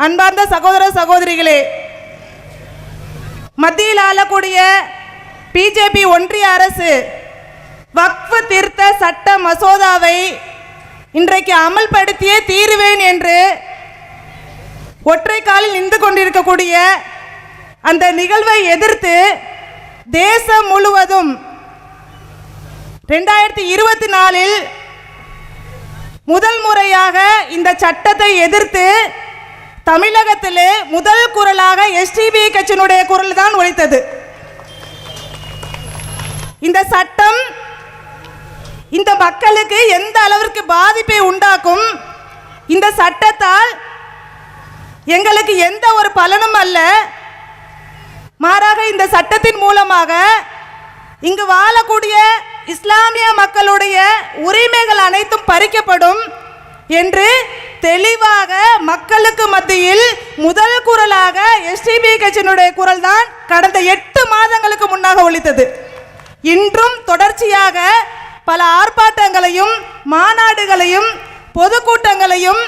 அன்பார்ந்த சகோதர சகோதரிகளே, மத்தியில் ஆளக்கூடிய பிஜேபி ஒன்றிய அரசு வக்ஃப் திருத்த சட்ட மசோதாவை இன்றைக்கு அமல்படுத்தியே தீருவேன் என்று ஒற்றை காலில் நின்று கொண்டிருக்கக்கூடிய அந்த நிகழ்வை எதிர்த்து தேசம் முழுவதும் 2024 முதல் முறையாக இந்த சட்டத்தை எதிர்த்து தமிழகத்திலே முதல் குரலாக எஸ்டிபி கட்சியினுடைய குரல் தான் ஒலித்தது. இந்த சட்டம் இந்த மக்களுக்கு எந்த அளவிற்கு பாதிப்பை உண்டாக்கும், இந்த சட்டத்தால் எங்களுக்கு எந்த ஒரு பலனும் அல்ல, மாறாக இந்த சட்டத்தின் மூலமாக இங்கு வாழக்கூடிய இஸ்லாமிய மக்களுடைய உரிமைகள் அனைத்தும் பறிக்கப்படும் என்று தெளிவாக மக்களுக்கு மத்தியில் முதல் குரலாக எஸ்டிபி கட்சியினுடைய குரல் தான் கடந்த 8 மாதங்களுக்கு முன்னாக ஒலித்தது. இன்றும் தொடர்ச்சியாக பல ஆர்ப்பாட்டங்களையும் மாநாடுகளையும் பொதுக்கூட்டங்களையும்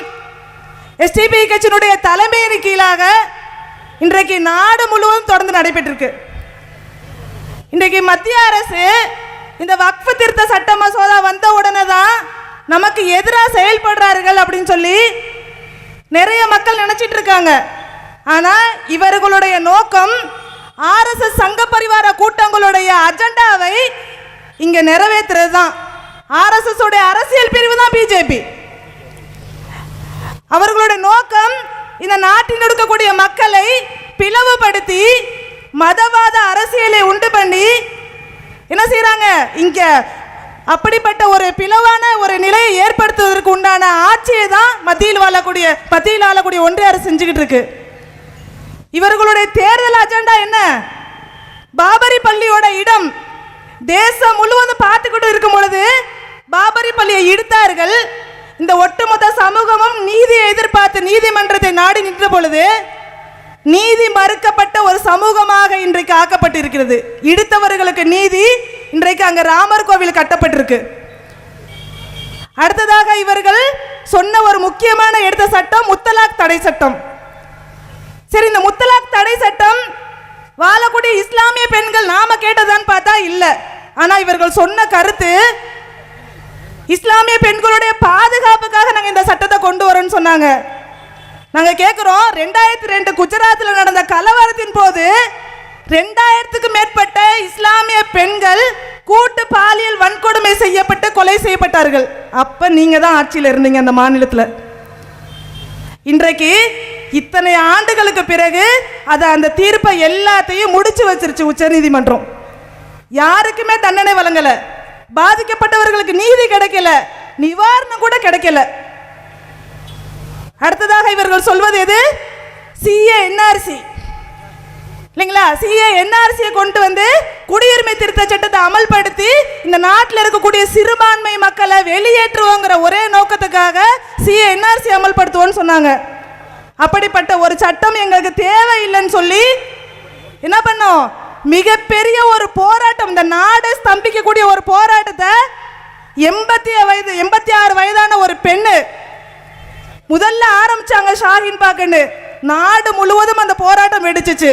எஸ்டிபி கட்சியினுடைய தலைமையின் கீழாக இன்றைக்கு நாடு முழுவதும் தொடர்ந்து நடைபெற்றிருக்கு. இன்றைக்கு மத்திய அரசு இந்த வக்ஃப் திருத்த சட்ட மசோதா வந்த உடனே தான் நமக்கு எதிராக செயல்படுறார்கள் அப்படின்னு சொல்லி நிறைய மக்கள் நினைச்சிட்டு இருக்காங்க. ஆனால் இவர்களுடைய நோக்கம் ஆர்எஸ்எஸ் சங்க பரிவார கூட்டங்களுடைய அஜெண்டாவை இங்க நிறைவேற்றுறது தான். ஆர்எஸ்எஸ் உடைய அரசியல் பிரிவு தான் பிஜேபி. அவர்களுடைய நோக்கம் இந்த நாட்டில் இருக்கக்கூடிய மக்களை பிளவுபடுத்தி மதவாத அரசியலை உண்டு பண்ணி என்ன செய்யறாங்க, இங்க அப்படிப்பட்ட ஒரு பிளவான ஒரு நிலையை ஏற்படுத்துவதற்கு உண்டான ஆட்சியை தான் மத்தியில் ஆளக்கூடிய ஒன்றிய அரசு செஞ்சுக்கிட்டு இருக்கு. இவர்களுடைய தேர்தல் அஜெண்டா என்ன? பாபரி பள்ளியோட இடம் தேசம் முழுவதும் பார்த்துக்கிட்டு இருக்கும் பொழுது பாபரி பள்ளியை இடித்தார்கள். இந்த ஒட்டுமொத்த சமூகமும் நீதியை எதிர்பார்த்து நீதிமன்றத்தை நாடி நின்ற பொழுது நீதி மறுக்கப்பட்ட ஒரு சமூகமாக இன்றைக்கு ஆக்கப்பட்டிருக்கிறது. இடித்தவர்களுக்கு நீதி இன்றைக்கு அங்க ராமர் கோவில் கட்டப்பட்டிருக்கு. அடுத்ததாக இவர்கள் சொன்ன ஒரு முக்கியமான எடுத்த சட்டம் முத்தலாக் தடை சட்டம். சரி, இந்த முத்தலாக் தடை சட்டம் வாழக்கூடிய இஸ்லாமிய பெண்கள் நாம கேட்டதான்னு பார்த்தா இல்ல. ஆனா இவர்கள் சொன்ன கருத்து இஸ்லாமிய பெண்களுடைய பாதுகாப்புக்காக நாங்க இந்த சட்டத்தை கொண்டு வரோம்னு சொன்னாங்க. நாங்க கேட்கிறோம், 2002 குஜராத்தில் நடந்த கலவரத்தின் போது 2000க்கு மேற்பட்ட இஸ்லாமிய பெண்கள் கூட்டு பாலியல் வன்கொடுமை செய்யப்பட்டு கொலை செய்யப்பட்டார்கள். அப்ப நீங்க தான் ஆட்சியில் இருந்தீங்க அந்த மாநிலத்தில். இன்றைக்கு இத்தனை ஆண்டுகளுக்கு பிறகு அந்த தீர்ப்பை எல்லாத்தையும் முடிச்சு வச்சிருச்சு உச்ச நீதிமன்றம். யாருக்குமே தண்டனை வழங்கல, பாதிக்கப்பட்டவர்களுக்கு நீதி கிடைக்கல, நிவாரணம் கூட கிடைக்கல. அடுத்ததாக இவர்கள் சொல்வது எது? சிஏ என்ஆர்சி இல்லைங்களா? சிஏ என்ஆர்சியை கொண்டு வந்து குடியுரிமை திருத்த சட்டத்தை அமல்படுத்தி இந்த நாட்டில் இருக்கக்கூடிய சிறுபான்மை மக்களை வெளியேற்றுவோங்கிற ஒரே நோக்கத்துக்காக சிஏ என்ஆர்சி அமல்படுத்துவோன்னு சொன்னாங்க. அப்படிப்பட்ட ஒரு சட்டம் எங்களுக்கு தேவையில்லைன்னு சொல்லி என்ன பண்ணோம்? மிகப்பெரிய ஒரு போராட்டம், இந்த நாடு ஸ்தம்பிக்கக்கூடிய ஒரு போராட்டத்தை 86 வயதான ஒரு பெண்ணு முதல்ல ஆரம்பிச்சாங்க, ஷாஹின் பாக்கன்னு. நாடு முழுவதும் அந்த போராட்டம் வெடிச்சிச்சு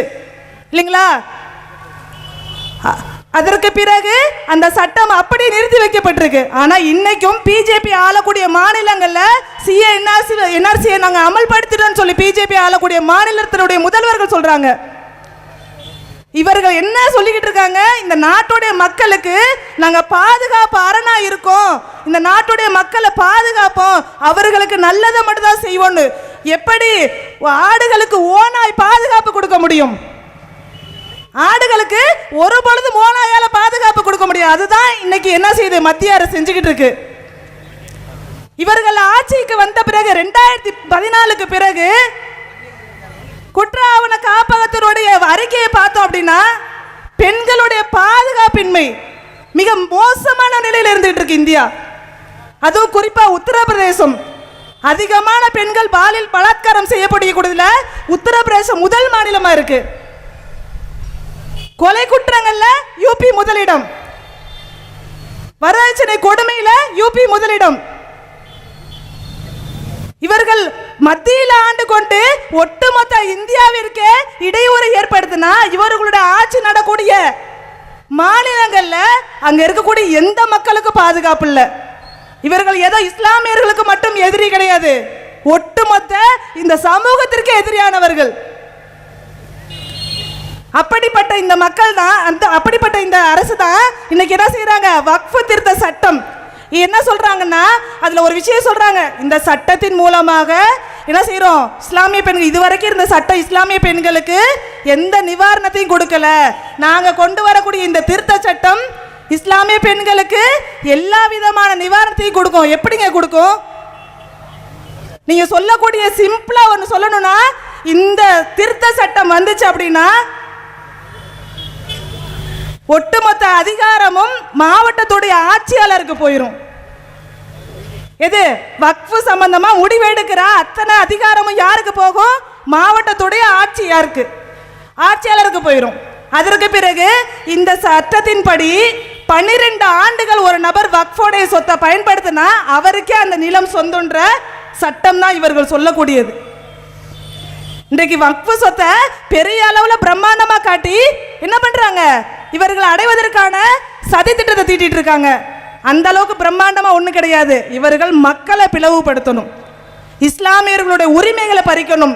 இல்லைங்களா? அதற்கு பிறகு அந்த சட்டம் அப்படி நிறுத்தி வைக்கப்பட்டிருக்கு. ஆனா இன்னைக்கும் பிஜேபி ஆளக்கூடிய மாநிலங்கள்ல சிஏ என்ஆர்சியை நாங்க அமல்படுத்திட்டோம்னு சொல்லி பிஜேபி ஆளக்கூடிய மாநிலத்தினுடைய முதல்வர்கள் சொல்றாங்க. இவர்கள் என்ன சொல்லிக்கிட்டு இருக்காங்க? இந்த நாட்டுடைய மக்களுக்கு நாங்க பாதுகாப்பு அரணா இருக்கோம், இந்த நாட்டுடைய மக்களை பாதுகாப்போம், அவர்களுக்கு நல்லதை மட்டும் தான் செய்வோம்னு. எப்படி ஆடுகளுக்கு ஓனாய் பாதுகாப்பு கொடுக்க முடியும்? ஆடுகளுக்கு ஒரு பொழுது ஓனாயால பாதுகாப்பு கொடுக்க முடியும். அதுதான் இன்னைக்கு என்ன செய்யுது மத்திய அரசு செஞ்சுக்கிட்டு இருக்கு. இவர்கள் ஆட்சிக்கு வந்த பிறகு 2014க்கு பிறகு குற்ற ஆவண காப்பகத்தினுடைய அறிக்கையை பார்த்தோம் அப்படின்னா பெண்களுடைய பாதுகாப்பின்மை மிக மோசமான நிலையில் இருந்துகிட்டு இருக்கு இந்தியா. அதுவும் குறிப்பா உத்தரப்பிரதேசம் அதிகமான பெண்கள் பாலியல் பலாத்காரம் செய்யப்படக்கூடியதுல உத்தரப்பிரதேசம் முதல் மாநிலமா இருக்கு. கொலை குற்றங்கள்ல யூபி முதலிடம், வரதட்சணை கொடுமையில யூபி முதலிடம். இவர்கள் மத்தியில் ஆண்டு கொண்டு மாநிலங்கள்ல அங்க இருக்கக்கூடிய எந்த மக்களுக்கும் பாதுகாப்பு இல்லை. இவர்கள் ஏதோ இஸ்லாமியர்களுக்கு மட்டும் எதிரி கிடையாது, ஒட்டுமொத்த இந்த சமூகத்திற்கு எதிரியானவர்கள். அப்படிப்பட்ட இந்த மக்கள் தான், அப்படிப்பட்ட இந்த அரசு தான் இன்னைக்கு என்ன செய்யறாங்க, வக்ஃப் திருத்த சட்டம் என்ன சொல்றாங்கன்னா, அதுல ஒரு விஷயம் சொல்றாங்க, இந்த சட்டத்தின் மூலமாக என்ன செய்யறோம், இஸ்லாமிய பெண்கள் இதுவரைக்கும் இருந்த சட்டம் இஸ்லாமிய பெண்களுக்கு எந்த நிவாரணத்தையும் கொடுக்கல, நாங்க கொண்டு வரக்கூடிய இந்த திருத்த சட்டம் இஸ்லாமிய பெண்களுக்கு எல்லா விதமான நிவாரணத்தையும் கொடுக்கும். எப்படிங்க கொடுக்கும்? நீங்க சொல்லக்கூடிய சிம்பிளா ஒன்று சொல்லணும்னா, இந்த திருத்த சட்டம் வந்துச்சு அப்படின்னா ஒட்டுமொத்த அதிகாரமும் மாவட்டத்துடைய ஆட்சியாளருக்கு போயிடும். எது வக்ஃப் சம்பந்தமா முடிவெடுக்கிற அத்தனை அதிகாரமும் யாருக்கு போகும்? மாவட்டத்துடைய ஆட்சியாளருக்கு போயிடும். அதற்கு பிறகு இந்த சட்டத்தின்படி 12 ஆண்டுகள் ஒரு நபர் வக்ஃபோடைய சொத்தை பயன்படுத்தினா அவருக்கே அந்த நிலம் சொந்தன்ற சட்டம் தான் இவர்கள் சொல்லக்கூடியது. இன்றைக்கு வக்ஃப் சொத்தை பெரிய அளவுல பிரம்மாண்டமா காட்டி என்ன பண்றாங்க, இவர்கள் அடைவதற்கான சதி திட்டத்தை தீட்டிட்டு இருக்காங்க. அந்த அளவுக்கு பிரம்மாண்டமா ஒண்ணு கிடையாது. இவர்கள் மக்களை பிளவுபடுத்தணும், இஸ்லாமியர்களுடைய உரிமைகளை பறிக்கணும்,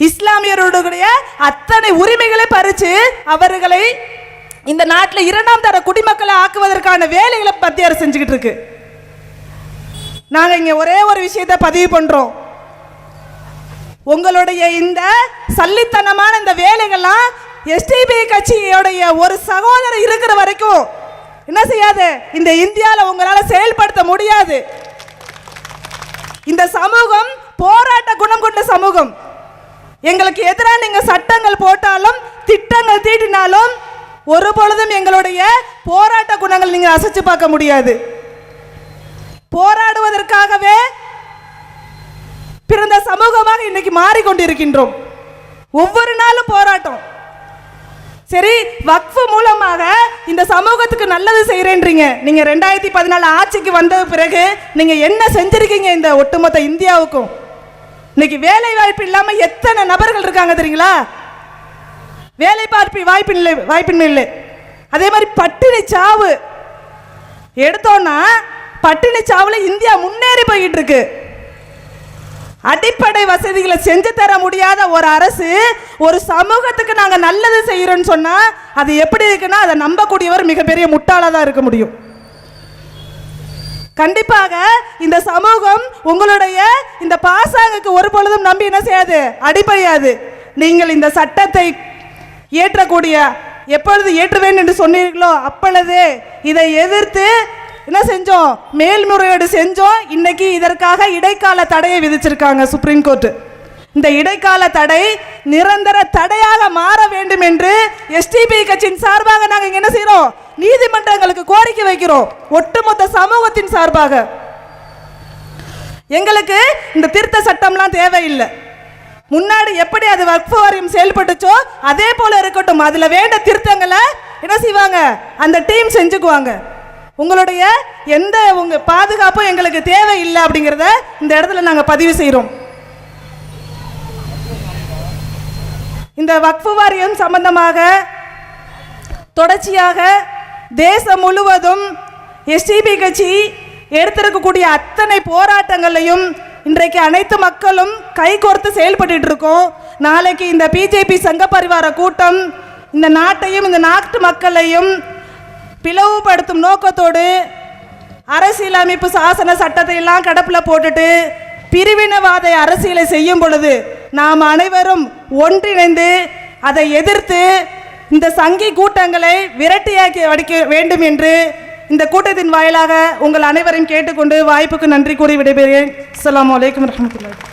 இஸ்லாமியர்களுடைய அத்தனை உரிமைகளை பறிச்சு அவர்களை இந்த நாட்டில் 2ஆம் தர குடிமக்களை ஆக்குவதற்கான வேலைகளை மத்திய அரசு செஞ்சுக்கிட்டு இருக்கு. நாங்க இங்க ஒரே ஒரு விஷயத்தை பதிவு பண்றோம், உங்களுடைய இந்த சல்லித்தனமான இந்த வேலைகள்லாம் எஸ்டிபி கட்சியோடைய ஒரு சகோதரர் இருக்கிற வரைக்கும் என்ன செய்யாது, இந்த இந்தியாவில் உங்களால செயல்படுத்த முடியாது. இந்த சமூகம் போராட்ட குணம் கொண்ட சமூகம். எங்களுக்கு எதிராக நீங்க சட்டங்கள் போட்டாலும் திட்டங்கள் தீட்டினாலும் ஒரு பொழுதும் எங்களுடைய போராட்ட குணங்கள் நீங்க அசைச்சு பார்க்க முடியாது. போராடுவதற்காகவே பிறந்த சமூகமாக இன்னைக்கு மாறிக்கொண்டிருக்கின்றோம். ஒவ்வொரு நாளும் போராட்டம். சரி, வக்ஃப் மூலமாக இந்த சமூகத்துக்கு நல்லது செய்யறேன்றீங்க. நீங்க 2014 ஆட்சிக்கு வந்த பிறகு நீங்க என்ன செஞ்சிருக்கீங்க இந்த ஒட்டுமொத்த இந்தியாவுக்கும்? இன்னைக்கு வேலை வாய்ப்பு இல்லாம எத்தனை நபர்கள் இருக்காங்க தெரியுங்களா? வேலை வாய்ப்பின்மை இல்லை. அதே மாதிரி பட்டினி சாவு எடுத்தோம்னா பட்டினி சாவுல இந்தியா முன்னேறி போயிட்டு இருக்கு. அடிப்படை வசதிகளை செஞ்சு தர முடியாத ஒரு அரசு ஒரு சமூகத்துக்கு நாங்க நல்லது செய்யறோம்னு சொன்னா அது எப்படி இருக்குன்னா, அதை நம்பக்கூடியவர் மிகப்பெரிய முட்டாளா தான் இருக்க முடியும். கண்டிப்பாக இந்த சமூகம் உங்களுடைய இந்த பாசாங்குக்கு ஒரு பொழுதும் நம்பி என்ன செய்யாது, அடிப்படையாது. நீங்கள் இந்த சட்டத்தை ஏற்றக்கூடிய எப்பொழுது ஏற்றுவேன் என்று சொன்னீர்களோ அப்பொழுது இதை எதிர்த்து என்ன செஞ்சோம், மேல்முறையீடு செஞ்சோம். இன்னைக்கு இதற்காக இடைக்கால தடையை விதிச்சிருக்காங்க சுப்ரீம் கோர்ட். இந்த இடைக்கால தடை நிரந்தர தடையாக மாற வேண்டும் என்று எஸ்டிபி கட்சியின் சார்பாக நாங்கள் என்ன செய்யறோம், நீதிமன்றங்களுக்கு கோரிக்கை வைக்கிறோம். ஒட்டுமொத்த சமூகத்தின் சார்பாக எங்களுக்கு இந்த திருத்த சட்டம்லாம் தேவையில்லை. முன்னாடி எப்படி அது வக்ஃப் வாரியம் செயல்பட்டுச்சோ அதே போல இருக்கட்டும். அதுல வேண்ட திருத்தங்களை என்ன செய்வாங்க, அந்த டீம் செஞ்சுக்குவாங்க. உங்களுடைய எந்த உங்க பாதுகாப்பும் எங்களுக்கு தேவையில்லை அப்படிங்கிறத இந்த இடத்துல நாங்கள் பதிவு செய்கிறோம். இந்த வக்ஃப் வாரியம் சம்பந்தமாக தொடர்ச்சியாக தேசம் முழுவதும் எஸ்டிபி கட்சி எடுத்திருக்கக்கூடிய அத்தனை போராட்டங்களையும் இன்றைக்கு அனைத்து மக்களும் கைகோர்த்து செயல்பட்டு இருக்கோம். நாளைக்கு இந்த பிஜேபி சங்க பரிவார கூட்டம் இந்த நாட்டையும் இந்த நாட்டு மக்களையும் பிளவுபடுத்தும் நோக்கத்தோடு அரசியலமைப்பு சாசன சட்டத்தை எல்லாம் கடப்பில் போட்டுட்டு பிரிவினவாத அரசியலை செய்யும் பொழுது நாம் அனைவரும் ஒன்றிணைந்து அதை எதிர்த்து இந்த சங்கி கூட்டங்களை விரட்டியாக்கி அடிக்க வேண்டும் என்று இந்த கூட்டத்தின் வாயிலாக உங்கள் அனைவரையும் கேட்டுக்கொண்டு வாய்ப்புக்கு நன்றி கூறி விடைபெறுகிறேன். அஸ்ஸலாமு அலைக்கும் வரஹ்மத்துல்லாஹி.